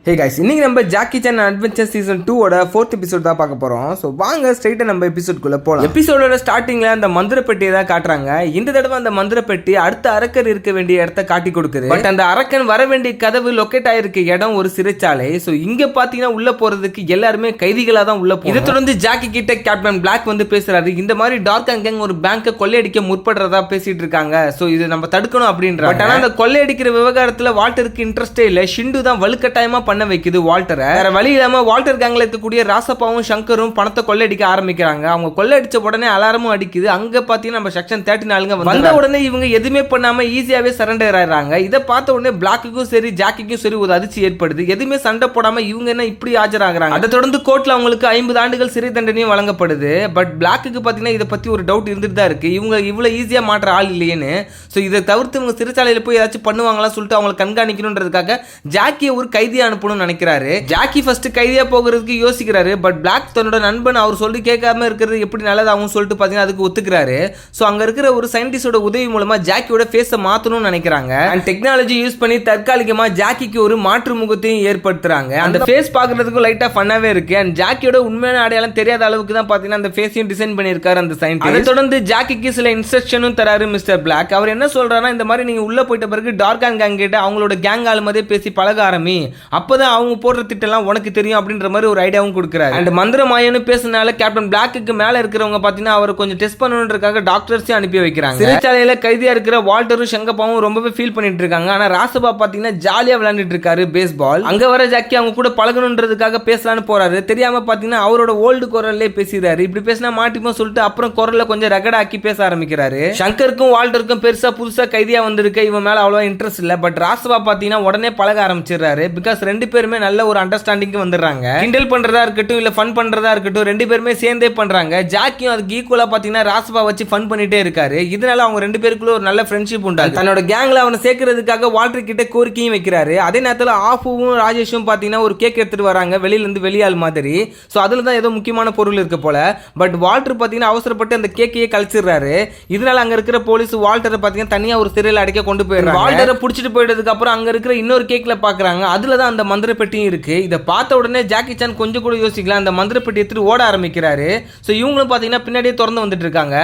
Hey guys, இன்னைக்கு நம்ம Jackie Chan adventure season 2 4th episode தான் பார்க்க போறோம். ஸோ வாங்க ஸ்ட்ரைட்டா நம்ம எபிசோட்குள்ள போகலாம். எபிசோடோட ஸ்டார்டிங்ல அந்த மந்திர பெட்டியை தான் காட்டுறாங்க. இந்த தடவை அந்த மந்திர பெட்டி அடுத்த அரக்கர் இருக்க வேண்டிய இடத்த காட்டி கொடுக்குது. பட் அந்த அரக்கன் வர வேண்டிய கதவு லொக்கேட் ஆயிருக்க இடம் ஒரு சிறைச்சாலை. ஸோ இங்க பாத்தீங்கன்னா உள்ள போறதுக்கு எல்லாருமே கைதிகளா தான் உள்ள போகும். இதை தொடர்ந்து ஜாக்கி கிட்ட கேப்டன் பிளாக் வந்து பேசுறாரு. இந்த மாதிரி டார்க் அண்ட் கேங் ஒரு பேங்கை கொள்ளையடிக்க முற்படுறதா பேசிட்டு இருக்காங்க. ஸோ இது நம்ம தடுக்கணும் அப்படின்ற. பட் ஆனா அந்த கொள்ளையடிக்கிற விவகாரத்துல வால்டருக்கு இன்ட்ரெஸ்டே இல்ல. ஷிண்டு தான் வலுக்கட்டாயமா பண்ண வைக்குது வால்டரை. வேற வழி இல்லாம வால்டர் கேங்ல இருக்கக்கூடிய ராசப்பாவும் சங்கரும் பணத்தை கொள்ளையடிக்க ஆரம்பிக்கிறாங்க. அவங்க கொள்ளையடிச்ச உடனே அலாரமும் அடிக்குது. அங்க பாத்தீங்கன்னா நம்ம செக்ஷன் 34 வந்த உடனே இவங்க எதுவுமே பண்ணாம ஈஸியாவே சரண்டர் ஆயிடுறாங்க. இதை பார்த்த உடனே பிளாக்குக்கும் சரி ஜாக்கிக்கும் சரி ஒரு அதிர்ச்சி ஏற்படுது. எதுவுமே சண்டை போடாம இவங்க என்ன இப்படி ஆஜராகிறாங்க. அதை தொடர்ந்து கோர்ட்ல அவங்களுக்கு 50 ஆண்டுகள் சிறை தண்டனையும் வழங்கப்படுது. பட் பிளாக்குக்கு பாத்தீங்கன்னா இதை பத்தி ஒரு டவுட் இருந்துட்டு தான் இருக்கு. இவங்க இவ்வளவு ஈஸியா மாற்ற ஆள் இல்லையேன்னு. ஸோ இதை தவிர்த்து இவங்க சிறைச்சாலையில போய் ஏதாச்சும் பண்ணுவாங்களா சொல்லிட்டு அவங்களை கண்காணிக்கணுன்றதுக்காக ஜாக்கியை ஒரு கைதியா அனுப்பணும்னு நினைக்கிறாரு. ஜாக்கி ஃபர்ஸ்ட் கைதியா போகிறதுக்கு யோசிக்கிறாரு. பட் பிளாக் தன்னோட நண்பன் அவர் சொல்லி கேட்காம இருக்கிறது எப்படி நல்லதாகும் சொல்லிட்டு பாத்தீங்கன்னா அதுக்கு ஒத்துக்கிறாரு. ஸோ அங்க இருக்கிற ஒரு சயின்டிஸ்டோட உதவி மூலமா ஜாக்கியோட ஃபேஸை மாத்தணும்னு நினைக்கிறாங்க. அண்ட் டெக்னாலஜி யூஸ் பண்ணி தற்காலிகமா ஜாக்கிக்கு ஒரு மாற்று முகத்தையும் ஏற்படுத்துறாங்க. அந்த ஃபேஸ் பாக்குறதுக்கு லைட்டா ஃபன்னாவே இருக்கு. அண்ட் ஜாக்கியோட உண்மையான அடையாளம் தெரியாத அளவுக்கு தான் பாத்தீங்கன்னா அந்த ஃபேஸையும் டிசைன் பண்ணியிருக்காரு அந்த சயின்டிஸ்ட். அதை தொடர்ந்து ஜாக்கிக்கு சில இன்ஸ்ட்ரக்ஷனும் தராரு மிஸ்டர் பிளாக். அவர் என்ன சொல்றாருன்னா, இந்த மாதிரி நீங்க உள்ள போயிட்ட பிறகு டார்க் அண்ட் கேங் கிட்ட அவங்களோட கேங் ஆள் மாதிரியே பேசி பழக ஆரம்பி. அப்பதான் அவங்க போடுற திட்டெல்லாம் உனக்கு தெரியும் அப்படின்ற மாதிரி ஒரு ஐடியாவும் கொடுக்குறாரு. அண்ட் மந்திர மாயன்னு பேசினால கேப்டன் பிளாக்கு மேல இருக்கிறவங்க பாத்தீங்கன்னா அவர் கொஞ்சம் டெஸ்ட் பண்ணணுன்றதுக்காக டாக்டர்ஸையும் அனுப்பி வைக்கிறாங்க. சிறைச்சாலையில கைதியா இருக்கிற வால்டரும் சங்கப்பாவும் ரொம்பவே ஃபீல் பண்ணிட்டு இருக்காங்க. ஆனா ராசபா பாத்தீங்கன்னா ஜாலியா விளையாண்டுட்டு இருக்காரு பேஸ்பால். அங்க வர ஜாக்கி அவங்க கூட பழகணுன்றதுக்காக பேசலான்னு போறாரு. தெரியாம பாத்தீங்கன்னா அவரோட ஓல்டு குரல்லே பேசுறாரு. இப்படி பேசினா மாட்டிப்போ சொல்லிட்டு அப்புறம் குரல்ல கொஞ்சம் ரகடாக்கி பேச ஆரம்பிக்கிறாரு. சங்கருக்கும் வால்டருக்கும் பெருசா புதுசா கைதியா வந்திருக்க இவன் மேல அவ்வளவு இன்ட்ரெஸ்ட் இல்ல. பட் ராசபா பாத்தீங்கன்னா உடனே பழக ஆரம்பிச்சிடுறாரு. பிகாஸ் ரெண்டு பேருமே நல்ல ஒரு அண்டர்ஸ்டாண்டிங் வந்துடுறாங்க. கிண்டல் பண்றதா இருக்கட்டும் இல்ல ஃபன் பண்றதா இருக்கட்டும் ரெண்டு பேருமே சேர்ந்தே பண்றாங்க. ஜாக்கியும் அதுக்கு ஈக்குவலா பாத்தீங்கன்னா ராசபா வச்சு ஃபன் பண்ணிட்டே இருக்காரு. இதனால அவங்க ரெண்டு பேருக்குள்ள ஒரு நல்ல ஃப்ரெண்ட்ஷிப் உண்டாகுது. தன்னோட கேங்ல அவனை சேர்க்கறதுக்காக வால்டர் கிட்ட கோரிக்கையும் வைக்கிறாரு. அதே நேரத்துல ஆஃபுவும் ராஜேஷும் பாத்தீங்கன்னா ஒரு கேக் எடுத்துட்டு வராங்க வெளியில இருந்து வெளியாள் மாதிரி. சோ அதுல தான் ஏதோ முக்கியமான பொருள் இருக்கு போல. பட் வால்டர் பாத்தீங்கன்னா அவசரப்பட்டு அந்த கேக்கையே கழிச்சிடுறாரு. இதனால அங்க இருக்கிற போலீஸ் வால்டரை பாத்தீங்கன்னா தனியா ஒரு சிறையில் அடைக்க கொண்டு போயிடுறாங்க. வால்டரை புடிச்சிட்டு போயிட்டதுக்கு அப்புறம் அங்க இருக்கிற இன்னொரு கேக்ல பாக்குறாங்க. அதுல தான் அந்த மந்திர பெட்டியும் இருக்கு. இதை பார்த்த உடனே ஜாக்கி சான் கொஞ்சம் கூட யோசிக்கலாம். அந்த மந்திர பெட்டி எடுத்துட்டு ஓட ஆரம்பிக்கிறாரு. ஸோ இவங்களும் பார்த்தீங்கன்னா பின்னாடியே திறந்து வந்துட்டு இருக்காங்க.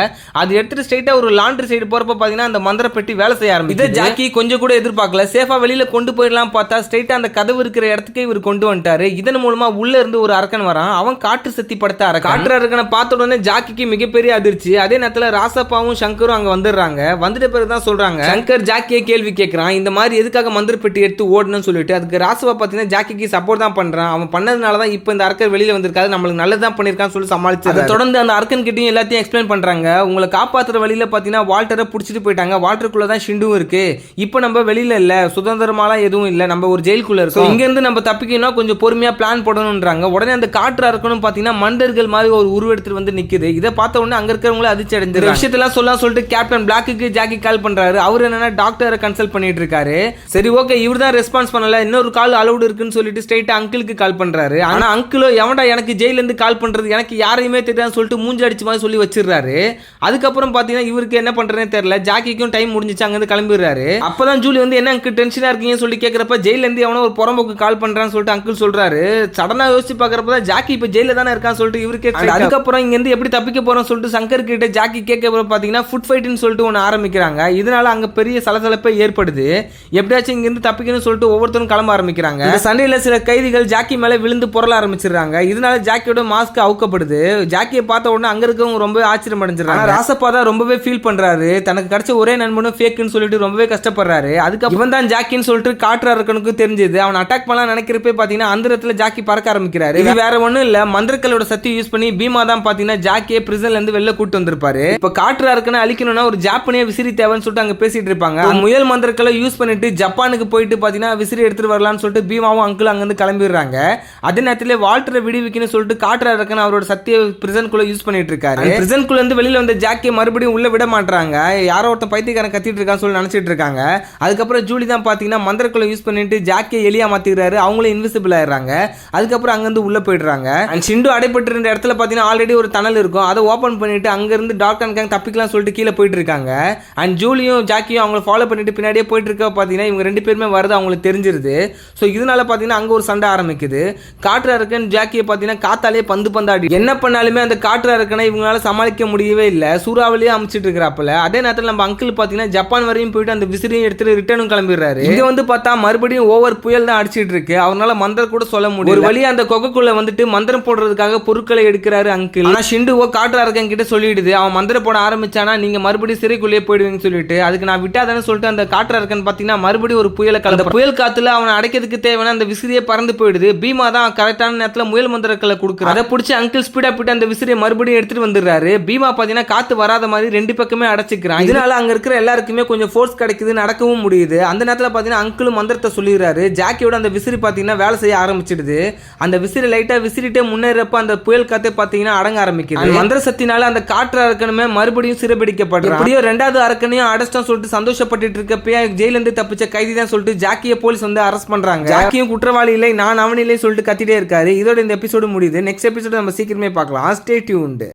அது எடுத்துட்டு ஸ்ட்ரைட்டா ஒரு லாண்ட்ரி சைடு போறப்ப பார்த்தீங்கன்னா அந்த மந்திர பெட்டி வேலை செய்ய ஆரம்பிச்சு. இதை ஜாக்கி கொஞ்சம் கூட எதிர்பார்க்கல. சேஃபா வெளியில கொண்டு போயிடலாம் பார்த்தா ஸ்ட்ரைட்டா அந்த கதவு இருக்கிற இடத்துக்கு இவர் கொண்டு வந்துட்டாரு. இதன் மூலமா உள்ள இருந்து ஒரு அரக்கன் வரான். அவன் காற்று சக்தி படுத்த அரக்கன். காற்று அரக்கனை பார்த்த உடனே ஜாக்கிக்கு மிகப்பெரிய அதிர்ச்சி. அதே நேரத்தில் ராசப்பாவும் சங்கரும் அங்க வந்துடுறாங்க. வந்துட்ட பிறகுதான் சொல்றாங்க, சங்கர் ஜாக்கியை கேள்வி கேட்கிறான். இந்த மாதிரி எதுக்காக மந்திர பெட்டி எடுத்து ஓடணும்னு சொல்லிட்டு. அதுக்கு ராசப்பா பார்த்தீங்கன்னா ஜாக்கிக்கு சப்போர்ட் தான் பண்றான். அவன் பண்ணதுனால தான் இப்போ இந்த அரக்கர் வெளியில வந்திருக்காரு, நம்மளுக்கு நல்லதான் பண்ணிருக்கான்னு சொல்லி சமாளிச்சு அதை தொடர்ந்து அந்த அரக்கன் கிட்டையும் எல்லாத்தையும் எக்ஸ்பிளைன் பண்றாங்க. உங்களை காப்பாற்றுற வழியில பாத்தீங்கன்னா வால்டரை பிடிச்சிட்டு போயிட்டாங்க. வால்டருக்குள்ள தான் ஷிண்டும் இருக்கு. இப்போ நம்ம வெளியில இல்ல, சுதந்திரமாலாம் எதுவும் இல்ல, நம்ம ஒரு ஜெயிலுக்குள்ள இருக்கோம். இங்க இருந்து நம்ம தப்பிக்கணும், கொஞ்சம் பொறுமையா பிளான் போடணும்ன்றாங்க. உடனே அந்த காற்று அரக்கனும் பாத்தீங்கன்னா மண்டர்கள் மாதிரி ஒரு உருவெடுத்து வந்து நிக்குது. இதை பார்த்த உடனே அங்க இருக்கிறவங்கள அதிர்ச்சி அடைஞ்சு விஷயத்தெல்லாம் சொல்லிட்டு கேப்டன் பிளாக்கு ஜாக்கி கால் பண்றாரு. அவர் என்னன்னா டாக்டரை கன்சல்ட் பண்ணிட்டு இருக்காரு. சரி ஓகே, இவர் தான் ரெஸ்பான்ஸ் பண்ணல, இன்னொரு கால் அலௌட் இருக்குன்னு சொல்லிட்டு ஸ்ட்ரைட்டா அங்கிளுக்கு கால் பண்றாரு. ஆனா அங்கிளோ எவன்டா எனக்கு ஜெயில இருந்து கால் பண்றது, எனக்கு யாரையுமே தெரியாதுன்னு சொல்லிட்டு மூஞ்சி அடிச்சு மாதிரி சொல்லி வச்சிடுறாரு. அதுக்கப்புறம் பாத்தீங்கன்னா இவருக்கு என்ன பண்றதுனே தெரியல. ஜாக்கிக்கும் டைம் முடிஞ்சிச்சு, அங்க இருந்து கிளம்பிடுறாரு. அப்பதான் ஜூலி வந்து என்ன அங்கிள் டென்ஷனா இருக்கீங்கன்னு சொல்லி கேட்கறப்ப ஜெயில இருந்து எவனோ ஒரு புறம்போக்கு கால் பண்றான்னு சொல்லிட்டு அங்கிள் சொல்றாரு. சடனா யோசிச்சு பாக்குறப்பதான் ஜாக்கி இப்ப ஜெயில தானே இருக்கான்னு சொல்லிட்டு இவருக்கு. அதுக்கப்புறம் இங்க இருந்து எப்படி தப்பிக்க போறோம் சொல்லிட்டு சங்கர் கிட்ட ஜாக்கி கேட்க பாத்தீங்கன்னா ஃபுட் ஃபைட்னு சொல்லிட்டு ஒன்னு ஆரம்பிக்கிறாங்க. இதனால அங்க பெரிய சலசலப்பே ஏற்படுது. எப்படியாச்சும் இங்க இருந்து தப்பிக்கணும்னு சொல்லிட்டு ஒவ்வொருத்தரும் கிளம்ப ஆரம்பிக்கிறாங்க. இந்த சண்டையில சில கைதிகள் ஜாக்கி மேல விழுந்து பொருள ஆரம்பிச்சிடுறாங்க. இதனால ஜாக்கியோட மாஸ்க் அவுக்கப்படுது. ஜாக்கியை பார்த்த உடனே அங்க இருக்கவங்க ரொம்ப ஆச்சரியம் அடைஞ்சிடறாங்க. ராசப்பா தான் ரொம்பவே ஃபீல் பண்றாரு. தனக்கு கிடைச்ச ஒரே நண்பனும் ஃபேக்குன்னு சொல்லிட்டு ரொம்பவே கஷ்டப்படுறாரு. அதுக்கு இவன் தான் ஜாக்கின்னு சொல்லிட்டு காற்று அரக்கனுக்கு தெரிஞ்சது. அவன் அட்டாக் பண்ணலாம் நினைக்கிறப்ப பாத்தீங்கன்னா அந்த இடத்துல ஜாக்கி பறக்க ஆரம்பிக்கிறாரு. இது வேற ஒண்ணும் இல்ல, மந்திரக்களோட சக்தி யூஸ் பண்ணி பீமா தான் பாத்தீங்கன்னா ஜாக்கியை பிரிசன்ல இருந்து வெளில கூட்டு வந்திருப்பாரு. இப்ப காற்று அரக்கனை அழிக்கணும்னா ஒரு ஜாப்பனிய விசிறி தேவைன்னு சொல்லிட்டு அங்க பேசிட்டு இருப்பாங்க. முயல் மந்திரக்களை யூஸ் பண்ணிட்டு ஜப்பானுக்கு போயிட்டு பாத்தீங்கன்னா விசிறி எடுத்துட்டு வரலாம்னு சொல்லிட்டு பீமாவும் அங்கிள் அங்க இருந்து கிளம்பிடுறாங்க. அதே நேரத்தில் வால்டரை விடுவிக்கணும்னு சொல்லிட்டு காற்று அரக்கன் அவரோட சக்தியை பிரிசன்குள்ள யூஸ் பண்ணிட்டு இருக்காரு. பிரிசன்குள்ள இருந்து வெளியில வந்த ஜாக்கியை மறுபடியும் உள்ள விட மாட்டாங்க. யாரோ ஒருத்தன் பைத்தியக்காரன் கத்திட்டு இருக்கான்னு சொல்லி நினைச்சிட்டு இருக்காங்க. அதுக்கப்புறம் ஜூலி தான் பாத்தீங்கன்னா மந்திரக்குள்ள யூஸ் பண்ணிட்டு ஜாக்கியை எலியா மாத்திக்கிறாரு. அவங்களும் இன்விசிபிள் ஆயிடுறாங்க. அதுக்கப்புறம் அங்க இருந்து உள்ள போயிடுறாங்க. அண்ட் ஷிண்டு அடைப்பட்டு இருந்த இடத்துல பாத்தீங்கன்னா ஆல்ரெடி ஒரு டனல் இருக்கும். அதை ஓபன் பண்ணிட்டு அங்க இருந்து டார்க் அண்ட் கேங் தப்பிக்கலாம் சொல்லிட்டு கீழே போயிட்டு இருக்காங்க. அண்ட் ஜூலியும் ஜாக்கியும் அவங்களை ஃபாலோ பண்ணிட்டு பின்னாடியே போயிட்டு இருக்க பாத்தீங்கன்னா இவங்க ரெண்டு பேருமே வருது அவங்களுக்கு தெரிஞ்சிருது. ஸோ இதனால இதனால பாத்தீங்கன்னா அங்க ஒரு சண்டை ஆரம்பிக்குது. காற்று அரக்கன் ஜாக்கியை பாத்தீங்கன்னா காத்தாலே பந்து ஆடி என்ன பண்ணாலுமே அந்த காற்று அரக்கனை இவங்களால சமாளிக்க முடியவே இல்லை. சூறாவளியே அமைச்சிட்டு இருக்கிறாப்புல. அதே நேரத்தில் நம்ம அங்கிள் பாத்தீங்கன்னா ஜப்பான் வரையும் போயிட்டு அந்த விசிறியும் எடுத்துட்டு ரிட்டர்னும் கிளம்பிடுறாரு. இங்க வந்து பார்த்தா மறுபடியும் ஓவர் புயல் தான் அடிச்சிட்டு இருக்கு. அவனால மந்திரம் கூட சொல்ல முடியும். ஒரு வழியா அந்த கொகைக்குள்ள வந்துட்டு மந்திரம் போடுறதுக்காக பொருட்களை எடுக்கிறாரு அங்கிள். ஆனா ஷிண்டுவோ காற்று அரக்கன் கிட்ட சொல்லிடுது, அவன் மந்திரம் போட ஆரம்பிச்சானா நீங்க மறுபடியும் சிறைக்குள்ளேயே போயிடுவீங்கன்னு சொல்லிட்டு, அதுக்கு நான் விட்டாதானே சொல்லிட்டு அந்த காற்று அரக்கன் பாத்தீங்கன்னா மறுபடியும் ஒரு புயலை கலந்த புயல் காத்துல அவனை அடைக்கிறதுக்கு தேவையான அந்த விசிறியை பறந்து போயிடுது. பீமா தான் கரெக்டான நேரத்தில் முயல் மந்திரங்களை கொடுக்குறாரு. அதை பிடிச்சி அங்கிள் ஸ்பீடா போயிட்டு அந்த விசிறியை மறுபடியும் எடுத்துட்டு வந்துடுறாரு. பீமா பாத்தீங்கன்னா காத்து வராத மாதிரி ரெண்டு பக்கமே அடைச்சிக்கிறான். இதனால அங்க இருக்கிற எல்லாருக்குமே கொஞ்சம் ஃபோர்ஸ் கிடைக்குது, நடக்கவும் முடியுது. அந்த நேரத்தில் பாத்தீங்கன்னா அங்கிளும் மந்திரத்தை சொல்லிடுறாரு. ஜாக்கியோட அந்த விசிறி பாத்தீங்கன்னா வேலை செய்ய ஆரம்பிச்சிடுது. அந்த விசிறி லைட்டா விசிறிட்டே முன்னேறப்ப அந்த புயல் காத்தே பாத்தீங்கன்னா அடங்க ஆரம்பிக்குது. மந்திர சக்தினால அந்த காற்று அரக்கனுமே மறுபடியும் சிறைபிடிக்கப்படுறான். எப்படியோ ரெண்டாவது அரக்கனையும் அடைச்சிட்டோம் சொல்லிட்டு சந்தோஷப்பட்டு இருக்கப்ப ஜெயில இருந்து தப்பிச்ச கைதி தான் சொல்லிட்டு ஜாக்கியை போலீஸ் வந்து அரெஸ்ட் பண்றாங்க. ஜாக்கியும் குற்றவாளி இல்லை, நான் அவனிலே சொல்லிட்டு கத்திட்டே இருக்காரு. இதோட இந்த எபிசோடு முடியுது. நெக்ஸ்ட் எபிசோடு நம்ம சீக்கிரமே பார்க்கலாம். Stay tuned.